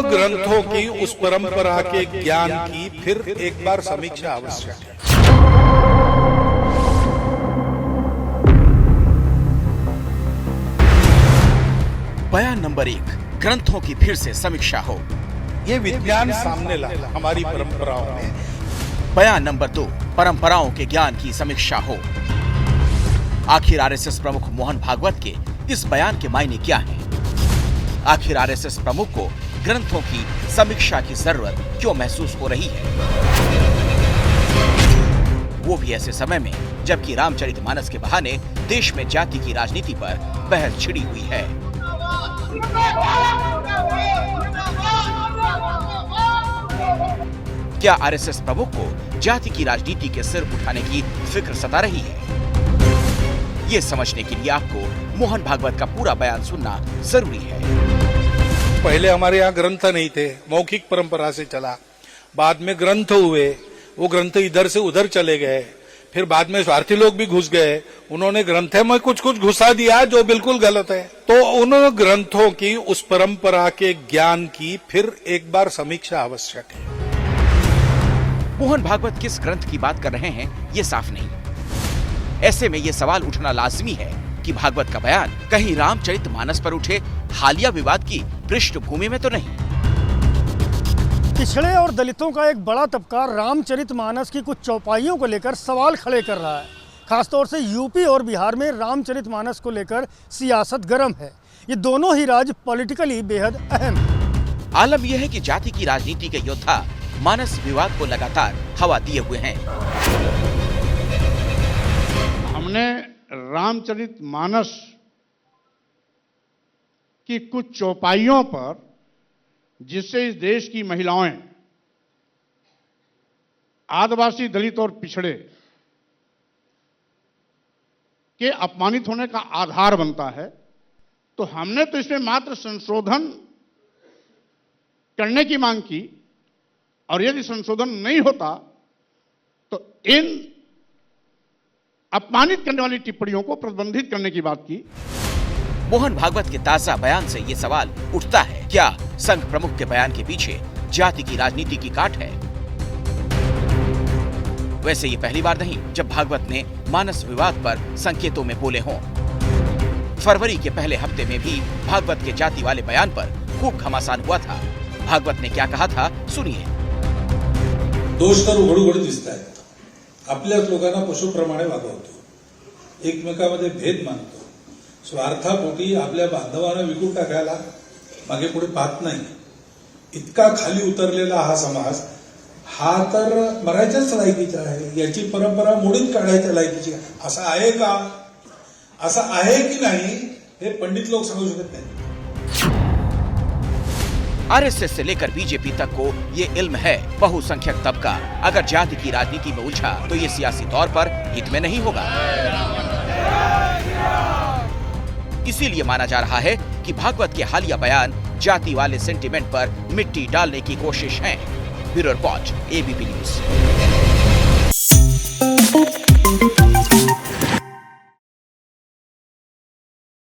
ग्रंथों की उस परंपरा के ज्ञान की फिर एक बार समीक्षा आवश्यक है। बयान नंबर 1, ग्रंथों की फिर से समीक्षा हो। ये विज्ञान सामने लाया हमारी परंपराओं में। बयान नंबर 2, परंपराओं के ज्ञान की समीक्षा हो। आखिर आरएसएस प्रमुख मोहन भागवत के इस बयान के मायने क्या हैं? आखिर आरएसएस प्रमुख को ग्रंथों की समीक्षा की जरूरत क्यों महसूस हो रही है? वो भी ऐसे समय में जबकि रामचरितमानस के बहाने देश में जाति की राजनीति पर बहस छिड़ी हुई है। क्या आरएसएस प्रमुख को जाति की राजनीति के सिर उठाने की फिक्र सता रही है? ये समझने के लिए आपको मोहन भागवत का पूरा बयान सुनना जरूरी है। पहले हमारे यहाँ ग्रंथ नहीं थे, मौखिक परंपरा से चला। बाद में ग्रंथ हुए, वो ग्रंथ इधर से उधर चले गए। फिर बाद में स्वार्थी लोग भी घुस गए, उन्होंने ग्रंथों में कुछ कुछ घुसा दिया जो बिल्कुल गलत है। तो उन ग्रंथों की उस परंपरा के ज्ञान की फिर एक बार समीक्षा आवश्यक है। मोहन भागवत किस ग्रंथ की बात कर रहे हैं ये साफ नहीं। ऐसे में ये सवाल उठना लाजमी है कि भागवत का बयान कहीं रामचरितमानस पर उठे हालिया विवाद की पृष्ठभूमि में तो नहीं। पिछड़े और दलितों का एक बड़ा तबका रामचरितमानस की कुछ चौपाइयों को लेकर सवाल खड़े कर रहा है। खासतौर से यूपी और बिहार में रामचरितमानस को लेकर सियासत गर्म है। ये दोनों ही राज्य पॉलिटिकली बेहद अहम है। आलम यह है कि जाति की राजनीति के योद्धा मानस विवाद को लगातार हवा दिए हुए हैं। हमने रामचरितमानस की कुछ चौपाइयों पर, जिससे इस देश की महिलाएं, आदिवासी, दलित और पिछड़े के अपमानित होने का आधार बनता है, तो हमने तो इसमें मात्र संशोधन करने की मांग की, और यदि संशोधन नहीं होता तो इन अपमानित करने वाली टिप्पणियों को प्रतिबंधित करने की बात की। मोहन भागवत के ताजा बयान से ये सवाल उठता है, क्या संघ प्रमुख के बयान के पीछे जाति की राजनीति की काट है? वैसे ये पहली बार नहीं जब भागवत ने मानस विवाद पर संकेतों में बोले हों। फरवरी के पहले हफ्ते में भी भागवत के जाति वाले बयान पर खूब घमासान हुआ था। भागवत ने क्या कहा था, सुनिए। दोष तर उघड उघड दिसत आहेत. आपल्याच लोकांना पशुप्रमाणे वागवतो, एकमेकांमध्ये भेद मानतो, स्वार्थापोटी आपल्या बांधवांना विकून टाकायला मागे पुढे पाहत नाही. इतका खाली उतरलेला हा समाज हा तर मरायच्याच लायकीचा आहे. याची परंपरा मोडीत काढायच्या लायकीची असं आहे का? असं आहे की नाही हे पंडित लोक सांगू शकत नाही. आरएसएस से लेकर बीजेपी तक को ये इल्म है, बहुसंख्यक तबका अगर जाति की राजनीति में उलझा तो ये सियासी तौर पर हित में नहीं होगा। इसीलिए माना जा रहा है कि भागवत के हालिया बयान जाति वाले सेंटिमेंट पर मिट्टी डालने की कोशिश है। Bureau report, ABP news.